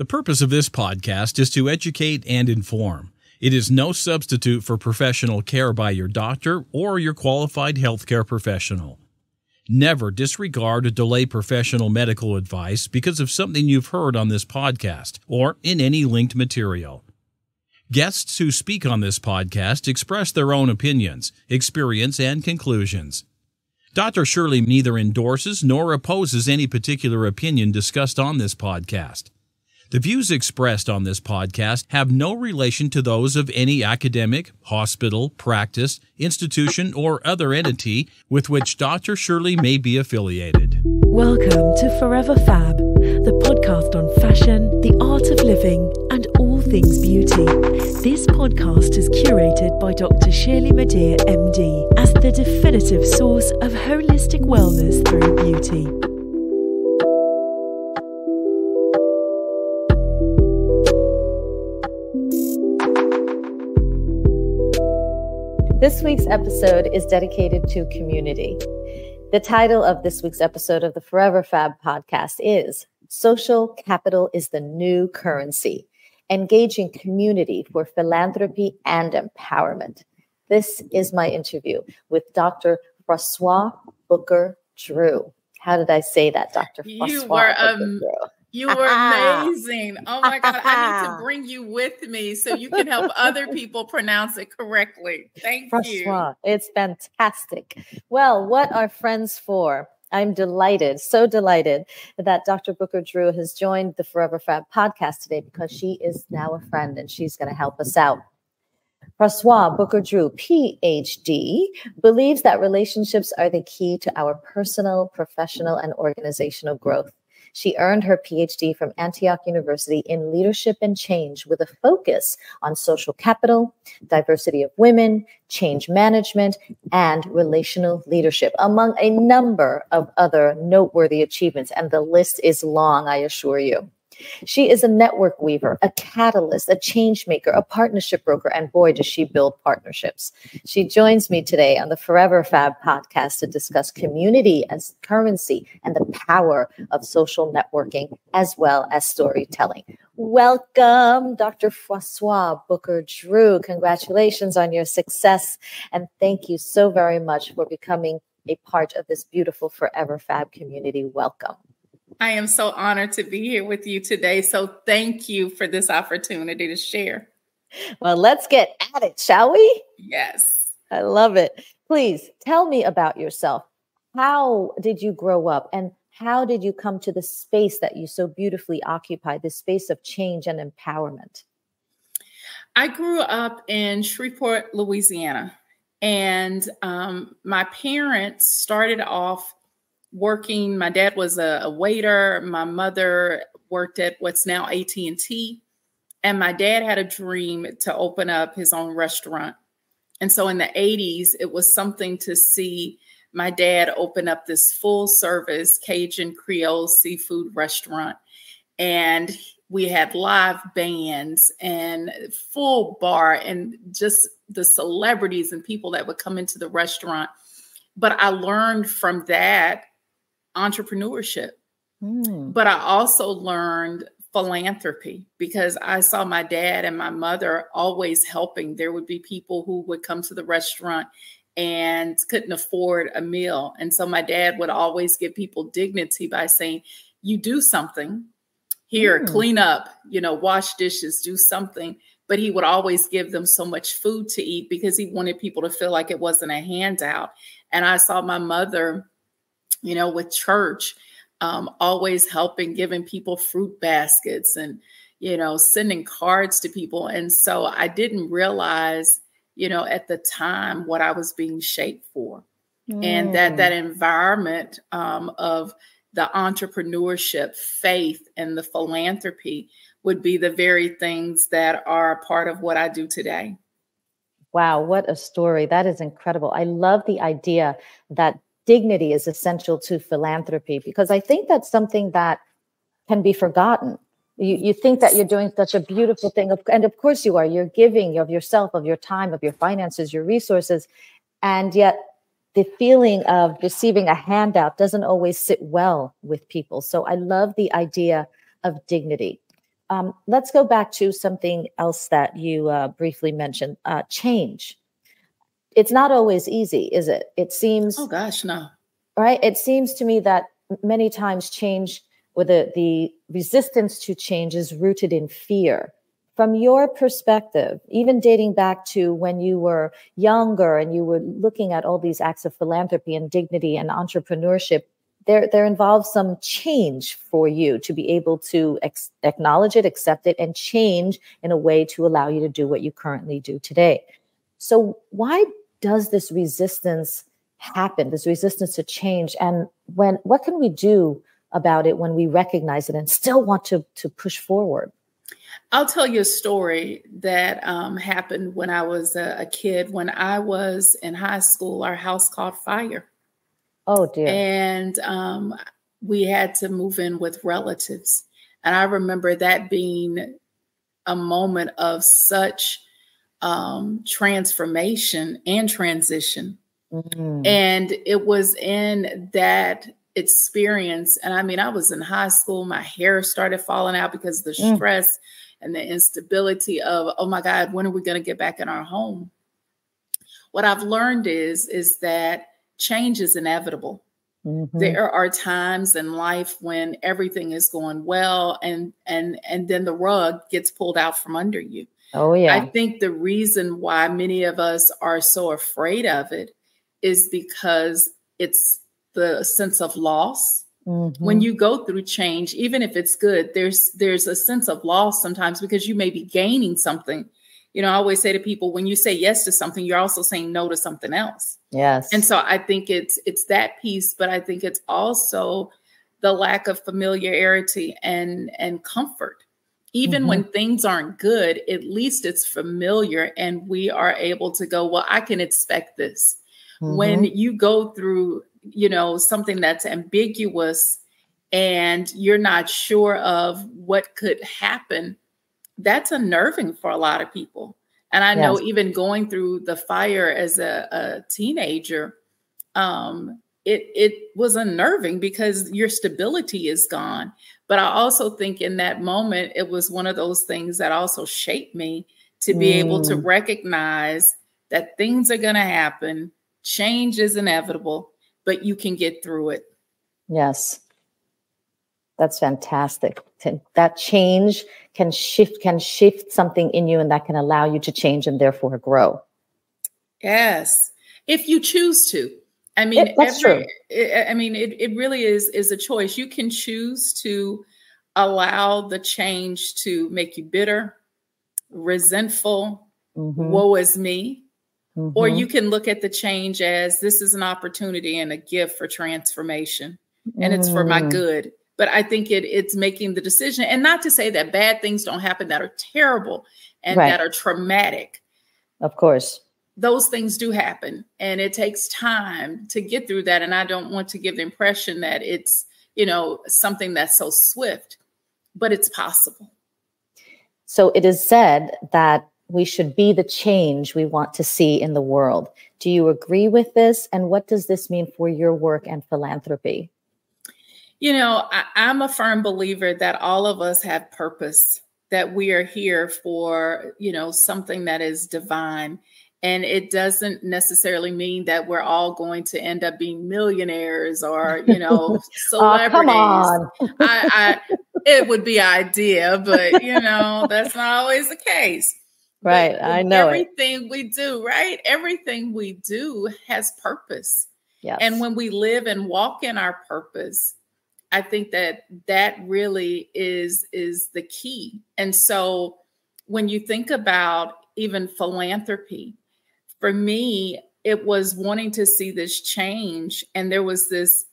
The purpose of this podcast is to educate and inform. It is no substitute for professional care by your doctor or your qualified healthcare professional. Never disregard or delay professional medical advice because of something you've heard on this podcast or in any linked material. Guests who speak on this podcast express their own opinions, experience, and conclusions. Dr. Shirley neither endorses nor opposes any particular opinion discussed on this podcast. The views expressed on this podcast have no relation to those of any academic, hospital, practice, institution, or other entity with which Dr. Shirley may be affiliated. Welcome to Forever FAB, the podcast on fashion, the art of living, and all things beauty. This podcast is curated by Dr. Shirley Madhere, MD, as the definitive source of holistic wellness through beauty. This week's episode is dedicated to community. The title of this week's episode of the Forever FAB podcast is Social Capital is the New Currency, Engaging Community for Philanthropy and Empowerment. This is my interview with Dr. Froswa Booker-Drew. How did I say that, Dr. Froswa Booker-Drew? You were amazing. Oh my God. I need to bring you with me so you can help other people pronounce it correctly. Thank you. It's fantastic. Well, what are friends for? I'm delighted, so delighted that Dr. Booker-Drew has joined the Forever FAB podcast today because she is now a friend and she's going to help us out. Froswa Booker-Drew, Ph.D., believes that relationships are the key to our personal, professional, and organizational growth. She earned her Ph.D. from Antioch University in leadership and change with a focus on social capital, diversity of women, change management, and relational leadership, among a number of other noteworthy achievements. And the list is long, I assure you. She is a network weaver, a catalyst, a change maker, a partnership broker, and boy, does she build partnerships. She joins me today on the Forever FAB podcast to discuss community as currency and the power of social networking, as well as storytelling. Welcome, Dr. Froswa Booker-Drew. Congratulations on your success, and thank you so very much for becoming a part of this beautiful Forever FAB community. Welcome. I am so honored to be here with you today. So thank you for this opportunity to share. Well, let's get at it, shall we? Yes. I love it. Please tell me about yourself. How did you grow up and how did you come to the space that you so beautifully occupy, this space of change and empowerment? I grew up in Shreveport, Louisiana, and my parents started off working. My dad was a waiter. My mother worked at what's now AT&T. And my dad had a dream to open up his own restaurant. And so in the 80s, it was something to see my dad open up this full service Cajun Creole seafood restaurant. And we had live bands and full bar and just the celebrities and people that would come into the restaurant. But I learned from that entrepreneurship. But I also learned philanthropy because I saw my dad and my mother always helping. There would be people who would come to the restaurant and couldn't afford a meal. And so my dad would always give people dignity by saying, you do something here, clean up, wash dishes, do something. But he would always give them so much food to eat because he wanted people to feel like it wasn't a handout. And I saw my mother with church, always helping, giving people fruit baskets and, sending cards to people. And so I didn't realize, at the time what I was being shaped for. And that environment of the entrepreneurship, faith, and the philanthropy would be the very things that are a part of what I do today. Wow, what a story. That is incredible. I love the idea that dignity is essential to philanthropy because I think that's something that can be forgotten. You think that you're doing such a beautiful thing. And of course you are. You're giving of yourself, of your time, of your finances, your resources. And yet the feeling of receiving a handout doesn't always sit well with people. So I love the idea of dignity. Let's go back to something else that you briefly mentioned, change. It's not always easy, is it? It seems. Oh, gosh, no. Right. It seems to me that many times change, or the resistance to change, is rooted in fear. From your perspective, even dating back to when you were younger and you were looking at all these acts of philanthropy and dignity and entrepreneurship, there involves some change for you to be able to acknowledge it, accept it, and change in a way to allow you to do what you currently do today. So why does this resistance happen, this resistance to change? And what can we do about it when we recognize it and still want to push forward? I'll tell you a story that happened when I was a kid. When I was in high school, our house caught fire. Oh, dear. And we had to move in with relatives. And I remember that being a moment of such transformation and transition. Mm-hmm. And it was in that experience. And I mean, I was in high school. My hair started falling out because of the stress and the instability of, oh my God, when are we going to get back in our home? What I've learned is that change is inevitable. Mm-hmm. There are times in life when everything is going well and then the rug gets pulled out from under you. Oh, yeah. I think the reason why many of us are so afraid of it is because it's the sense of loss. Mm-hmm. When you go through change, even if it's good, there's a sense of loss sometimes because you may be gaining something. You know, I always say to people, when you say yes to something, you're also saying no to something else. Yes. And so I think it's that piece, but I think it's also the lack of familiarity and comfort. Even when things aren't good, at least it's familiar and we are able to go, well, I can expect this. When you go through, you know, something that's ambiguous and you're not sure of what could happen, that's unnerving for a lot of people. And I know even going through the fire as a teenager, it was unnerving because your stability is gone. But I also think in that moment, it was one of those things that also shaped me to be able to recognize that things are going to happen. Change is inevitable, but you can get through it. Yes. That's fantastic. That change can shift something in you, and that can allow you to change and therefore grow. Yes. If you choose to. I mean, that's true. It really is a choice. You can choose to allow the change to make you bitter, resentful, woe is me. Or you can look at the change as this is an opportunity and a gift for transformation, and it's for my good. But I think it's making the decision, and not to say that bad things don't happen that are terrible and that are traumatic. Of course. Those things do happen, and it takes time to get through that. And I don't want to give the impression that it's, you know, something that's so swift, but it's possible. So it is said that we should be the change we want to see in the world. Do you agree with this? And what does this mean for your work and philanthropy? You know, I'm a firm believer that all of us have purpose, that we are here for, you know, something that is divine. And it doesn't necessarily mean that we're all going to end up being millionaires or, you know, celebrities. Oh, come on. It would be idea, but, you know, that's not always the case. Right. But I know everything we do, right? Everything we do has purpose. Yes. And when we live and walk in our purpose, I think that really is the key. And so when you think about even philanthropy, for me, it was wanting to see this change. And there was this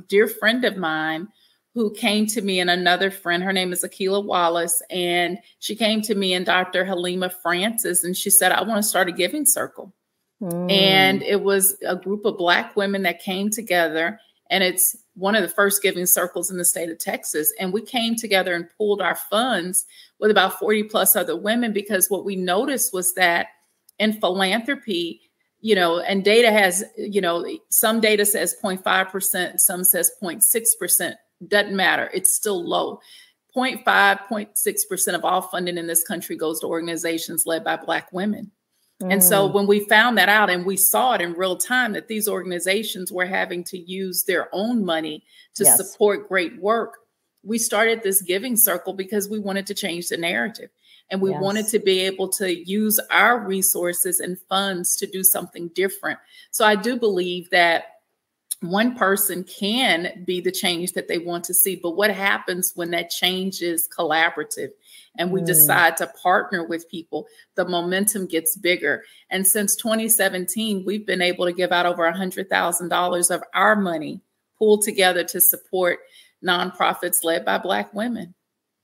dear friend of mine who came to me, and another friend, her name is Akila Wallace, and she came to me and Dr. Halima Francis, and she said, I want to start a giving circle. And it was a group of Black women that came together, and it's one of the first giving circles in the state of Texas. And we came together and pooled our funds with about 40 plus other women, because what we noticed was that in philanthropy, you know, and data has, you know, some data says 0.5%, some says 0.6%. Doesn't matter. It's still low. 0.5, 0.6% of all funding in this country goes to organizations led by Black women. And so when we found that out and we saw it in real time that these organizations were having to use their own money to support great work, we started this giving circle because we wanted to change the narrative. And we wanted to be able to use our resources and funds to do something different. So I do believe that one person can be the change that they want to see. But what happens when that change is collaborative and we decide to partner with people? The momentum gets bigger. And since 2017, we've been able to give out over $100,000 of our money pooled together to support nonprofits led by Black women.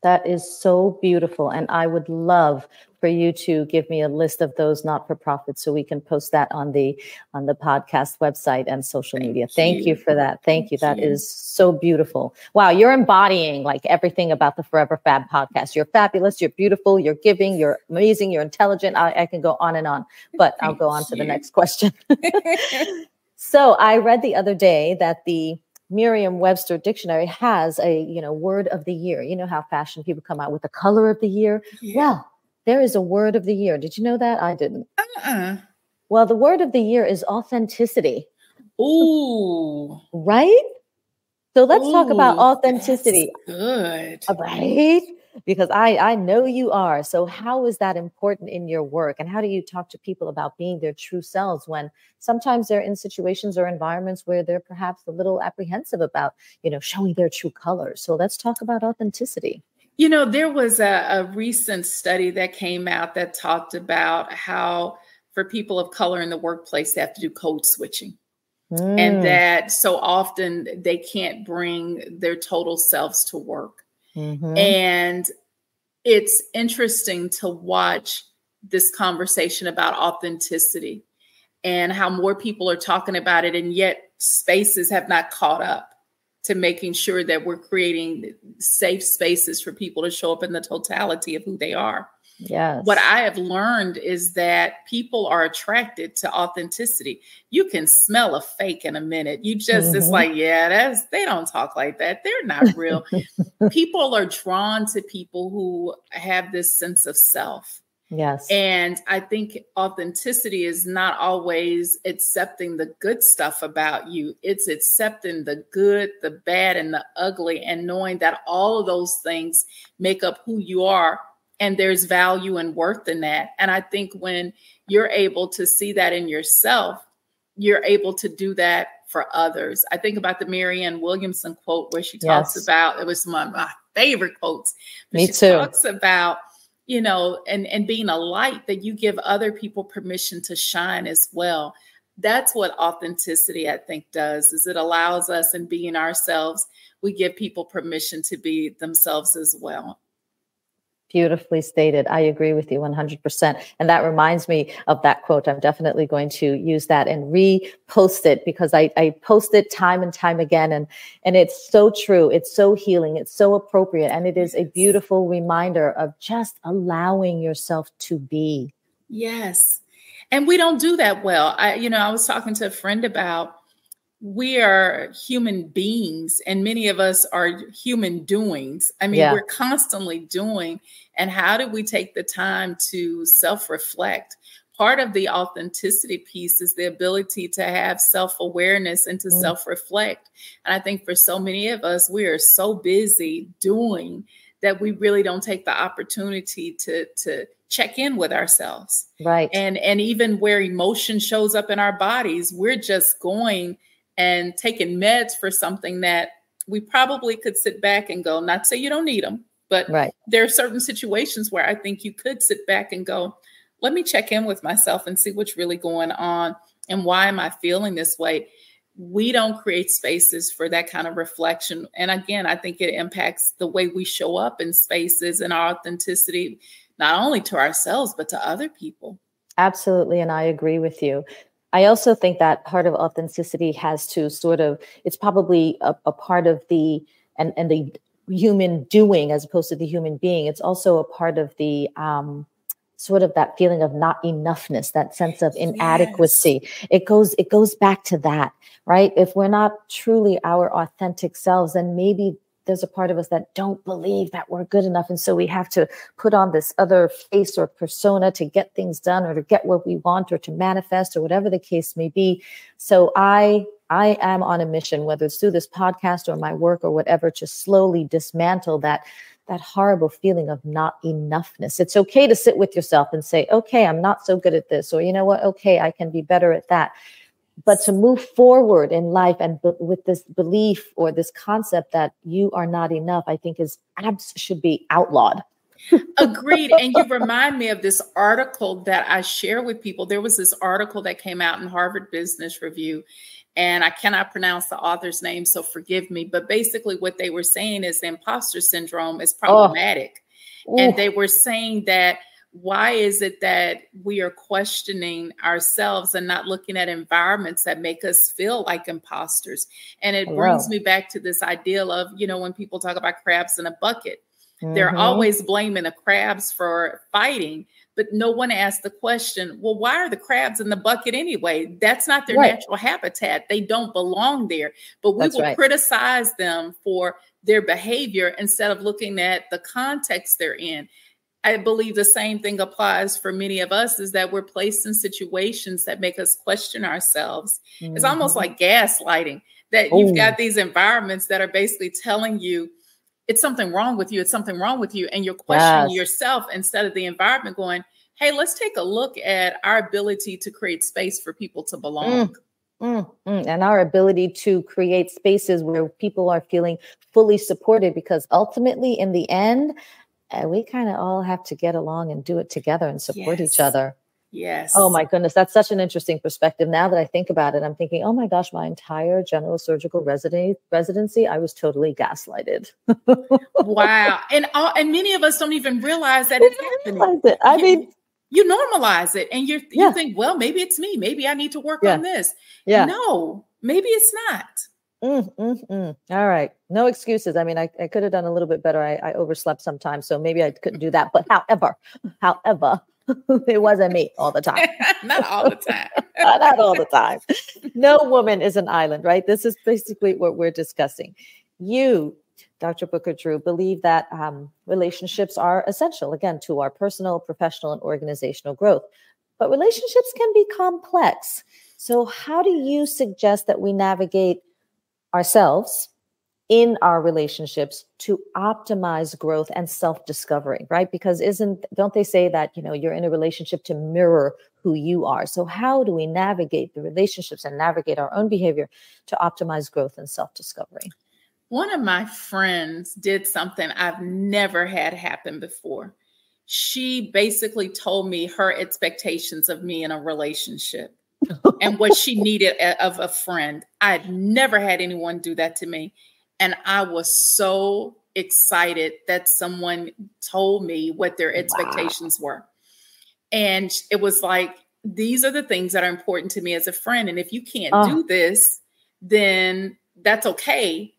That is so beautiful. And I would love for you to give me a list of those not-for-profits so we can post that on the podcast website and social media. Thank you for that. Thank you. That is so beautiful. Wow, you're embodying like everything about the Forever Fab podcast. You're fabulous, you're beautiful, you're giving, you're amazing, you're intelligent. I can go on, but I'll go on to the next question. So I read the other day that the Merriam-Webster dictionary has a, word of the year. You know how fashion people come out with the color of the year? Yeah. Well, there is a word of the year. Did you know that? I didn't. Well, the word of the year is authenticity. Ooh. Right? So let's talk about authenticity. Good. Right? Because I know you are. So how is that important in your work? And how do you talk to people about being their true selves when sometimes they're in situations or environments where they're perhaps a little apprehensive about, showing their true colors? So let's talk about authenticity. There was a recent study that came out that talked about how for people of color in the workplace, they have to do code switching. And that so often they can't bring their total selves to work. And it's interesting to watch this conversation about authenticity and how more people are talking about it, and yet spaces have not caught up to making sure that we're creating safe spaces for people to show up in the totality of who they are. Yes. What I have learned is that people are attracted to authenticity. You can smell a fake in a minute. You just, it's like, they don't talk like that. They're not real. People are drawn to people who have this sense of self. Yes. And I think authenticity is not always accepting the good stuff about you. It's accepting the good, the bad, and the ugly, and knowing that all of those things make up who you are. And there's value and worth in that. And I think when you're able to see that in yourself, you're able to do that for others. I think about the Marianne Williamson quote where she talks about, it was one of my favorite quotes. Me too. She talks about, and being a light that you give other people permission to shine as well. That's what authenticity, I think, does, is it allows us, in being ourselves, we give people permission to be themselves as well. Beautifully stated. I agree with you 100%. And that reminds me of that quote. I'm definitely going to use that and repost it because I post it time and time again. And it's so true. It's so healing. It's so appropriate. And it is a beautiful reminder of just allowing yourself to be. Yes. And we don't do that well. I was talking to a friend about, we are human beings and many of us are human doings. I mean, we're constantly doing. And how do we take the time to self-reflect? Part of the authenticity piece is the ability to have self-awareness and to self-reflect. And I think for so many of us, we are so busy doing that we really don't take the opportunity to check in with ourselves. Right. And even where emotion shows up in our bodies, we're just going and taking meds for something that we probably could sit back and go, not say you don't need them, but there are certain situations where I think you could sit back and go, let me check in with myself and see what's really going on and why am I feeling this way? We don't create spaces for that kind of reflection. And again, I think it impacts the way we show up in spaces and our authenticity, not only to ourselves, but to other people. Absolutely. And I agree with you. I also think that part of authenticity has to it's probably a part of the human doing as opposed to the human being. It's also a part of the sort of that feeling of not enoughness, that sense of inadequacy. It goes back to that, right? If we're not truly our authentic selves, then maybe there's a part of us that don't believe that we're good enough. And so we have to put on this other face or persona to get things done or to get what we want or to manifest or whatever the case may be. So I am on a mission, whether it's through this podcast or my work or whatever, to slowly dismantle that horrible feeling of not enoughness. It's okay to sit with yourself and say, okay, I'm not so good at this, or you know what? Okay, I can be better at that. But to move forward in life and with this belief or this concept that you are not enough, I think should be outlawed. Agreed. And you remind me of this article that I share with people. There was this article that came out in Harvard Business Review, and I cannot pronounce the author's name, so forgive me. But basically what they were saying is the imposter syndrome is problematic. And they were saying that, why is it that we are questioning ourselves and not looking at environments that make us feel like imposters? And it brings me back to this ideal of, when people talk about crabs in a bucket, they're always blaming the crabs for fighting, but no one asked the question, well, why are the crabs in the bucket anyway? That's not their natural habitat. They don't belong there, but we will criticize them for their behavior instead of looking at the context they're in. I believe the same thing applies for many of us, is that we're placed in situations that make us question ourselves. It's almost like gaslighting, that you've got these environments that are basically telling you it's something wrong with you. It's something wrong with you. And you're questioning yourself instead of the environment going, hey, let's take a look at our ability to create space for people to belong. And our ability to create spaces where people are feeling fully supported, because ultimately in the end, we kind of all have to get along and do it together and support each other. Yes. Oh my goodness. That's such an interesting perspective. Now that I think about it, I'm thinking, oh my gosh, my entire general surgical residency, I was totally gaslighted. Wow. And many of us don't even realize that it's happening. I mean, you normalize it and you think, well, maybe it's me. Maybe I need to work on this. No, maybe it's not. All right. No excuses. I mean, I could have done a little bit better. I overslept sometimes, so maybe I couldn't do that. But however, it wasn't me all the time. Not all the time. Not all the time. No woman is an island, right? This is basically what we're discussing. You, Dr. Booker-Drew, believe that relationships are essential, again, to our personal, professional, and organizational growth. But relationships can be complex. So how do you suggest that we navigate ourselves in our relationships to optimize growth and self-discovery, right? Because don't they say that, you're in a relationship to mirror who you are? So how do we navigate the relationships and navigate our own behavior to optimize growth and self-discovery? One of my friends did something I've never had happen before. She basically told me her expectations of me in a relationship. And what she needed of a friend. I'd never had anyone do that to me. And I was so excited that someone told me what their expectations were. And it was like, these are the things that are important to me as a friend. And if you can't do this, then that's okay.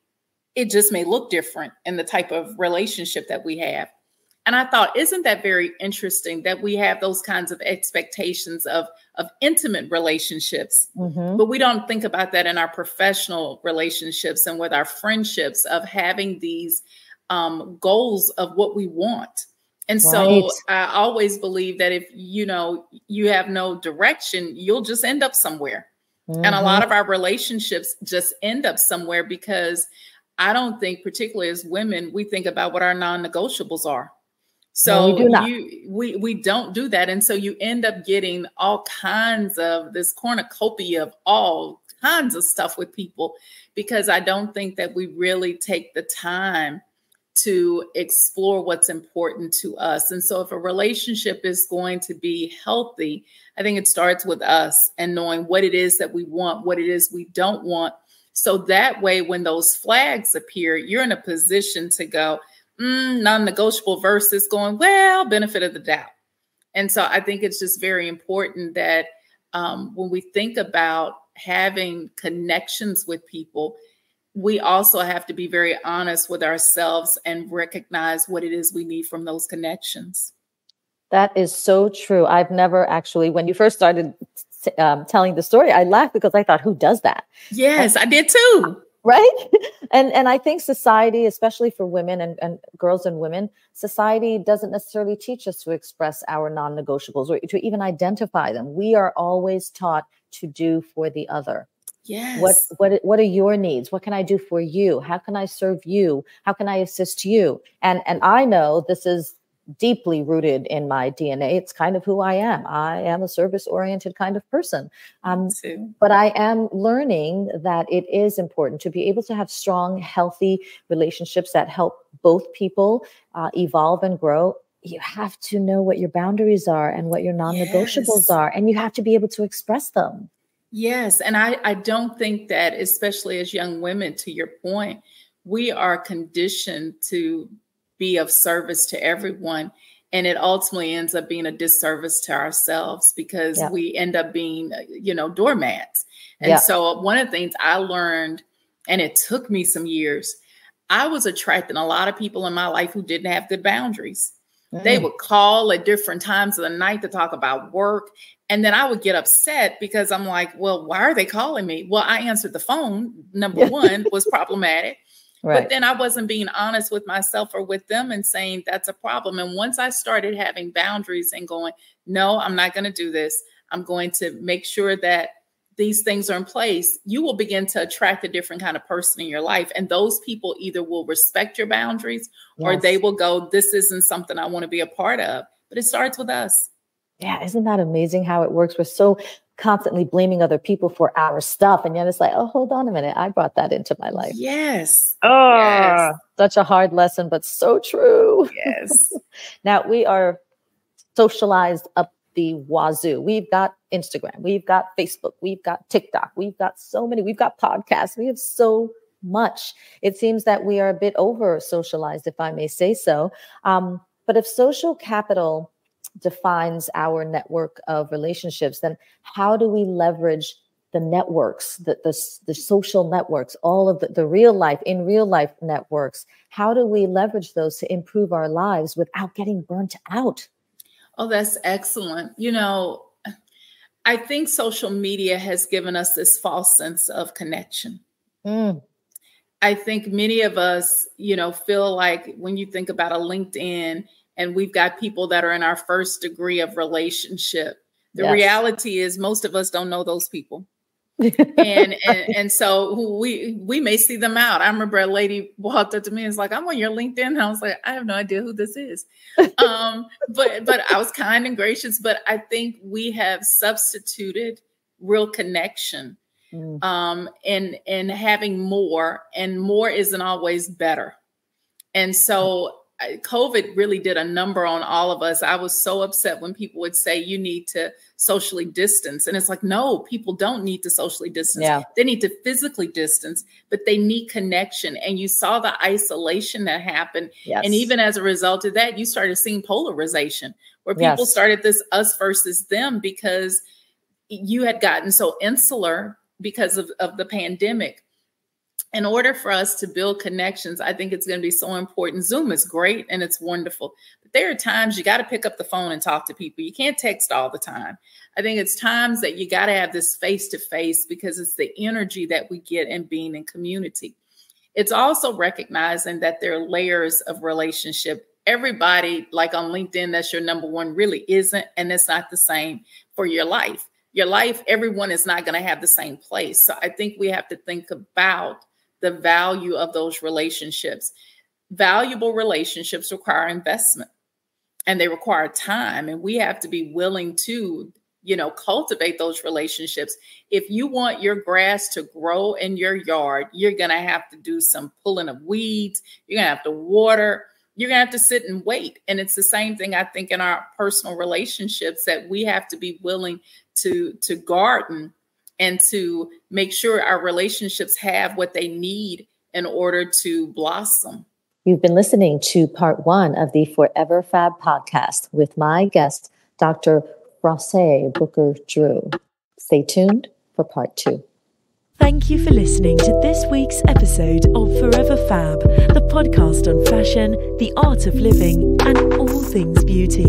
It just may look different in the type of relationship that we have. And I thought, isn't that very interesting that we have those kinds of expectations of intimate relationships, but we don't think about that in our professional relationships and with our friendships, of having these goals of what we want. And so I always believe that if, you have no direction, you'll just end up somewhere. And a lot of our relationships just end up somewhere because I don't think, particularly as women, we think about what our non-negotiables are. So we don't do that. And so you end up getting all kinds of this cornucopia of all kinds of stuff with people, because I don't think that we really take the time to explore what's important to us. And so if a relationship is going to be healthy, I think it starts with us and knowing what it is that we want, what it is we don't want. So that way, when those flags appear, you're in a position to go, non-negotiable versus going, well, benefit of the doubt. And so I think it's just very important that when we think about having connections with people, we also have to be very honest with ourselves and recognize what it is we need from those connections. That is so true. I've never actually, when you first started telling the story, I laughed because I thought, who does that? Yes, I did too. Right. And I think society, especially for women and girls and women, society doesn't necessarily teach us to express our non-negotiables or to even identify them. We are always taught to do for the other. Yes. What are your needs? What can I do for you? How can I serve you? How can I assist you? And I know this is deeply rooted in my DNA. It's kind of who I am. I am a service-oriented kind of person. But I am learning that it is important to be able to have strong, healthy relationships that help both people evolve and grow. You have to know what your boundaries are and what your non-negotiables are, and you have to be able to express them. Yes. And I don't think that, especially as young women, to your point, we are conditioned to be of service to everyone. And it ultimately ends up being a disservice to ourselves because we end up being, doormats. And so one of the things I learned, and it took me some years, I was attracting a lot of people in my life who didn't have good boundaries. They would call at different times of the night to talk about work. And then I would get upset because I'm like, well, why are they calling me? Well, I answered the phone. Number one was problematic. Right. But then I wasn't being honest with myself or with them and saying that's a problem. And once I started having boundaries and going, no, I'm not going to do this. I'm going to make sure that these things are in place. You will begin to attract a different kind of person in your life. And those people either will respect your boundaries or they will go, this isn't something I want to be a part of. But it starts with us. Yeah. Isn't that amazing how it works? We're so constantly blaming other people for our stuff. And yet it's like, oh, hold on a minute. I brought that into my life. Yes. Oh, such a hard lesson, but so true. Yes. Now we are socialized up the wazoo. We've got Instagram. We've got Facebook. We've got TikTok. We've got so many. We've got podcasts. We have so much. It seems that we are a bit over socialized, if I may say so. But if social capital defines our network of relationships, then how do we leverage the networks, the social networks, all of the real life networks? How do we leverage those to improve our lives without getting burnt out? Oh, that's excellent. I think social media has given us this false sense of connection. I think many of us, feel like when you think about a LinkedIn and we've got people that are in our first degree of relationship, the reality is most of us don't know those people. and so we may see them out. I remember a lady walked up to me and was like, I'm on your LinkedIn. And I was like, I have no idea who this is. But I was kind and gracious, but I think we have substituted real connection and having more, and more isn't always better. And so COVID really did a number on all of us. I was so upset when people would say you need to socially distance. And it's like, no, people don't need to socially distance. Yeah. They need to physically distance, but they need connection. And you saw the isolation that happened. Yes. And even as a result of that, you started seeing polarization where people started this us versus them because you had gotten so insular because of the pandemic. In order for us to build connections, I think it's going to be so important. Zoom is great and it's wonderful, but there are times you got to pick up the phone and talk to people. You can't text all the time. I think it's times that you got to have this face-to-face because it's the energy that we get in being in community. It's also recognizing that there are layers of relationship. Everybody, like on LinkedIn, that's your number one, really isn't. And it's not the same for your life. Your life, everyone is not going to have the same place. So I think we have to think about the value of those relationships. Valuable relationships require investment and they require time. And we have to be willing to, cultivate those relationships. If you want your grass to grow in your yard, you're going to have to do some pulling of weeds. You're going to have to water. You're going to have to sit and wait. And it's the same thing, I think, in our personal relationships, that we have to be willing to garden and to make sure our relationships have what they need in order to blossom. You've been listening to part 1 of the Forever FAB podcast with my guest, Dr. Froswa Booker-Drew. Stay tuned for part 2. Thank you for listening to this week's episode of Forever FAB, the podcast on fashion, the art of living, and all things beauty,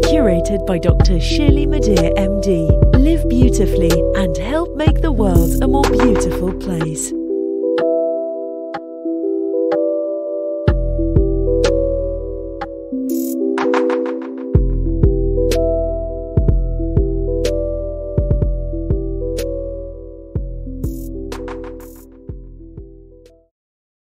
curated by Dr. Shirley Madhere, MD. Live beautifully and help make the world a more beautiful place.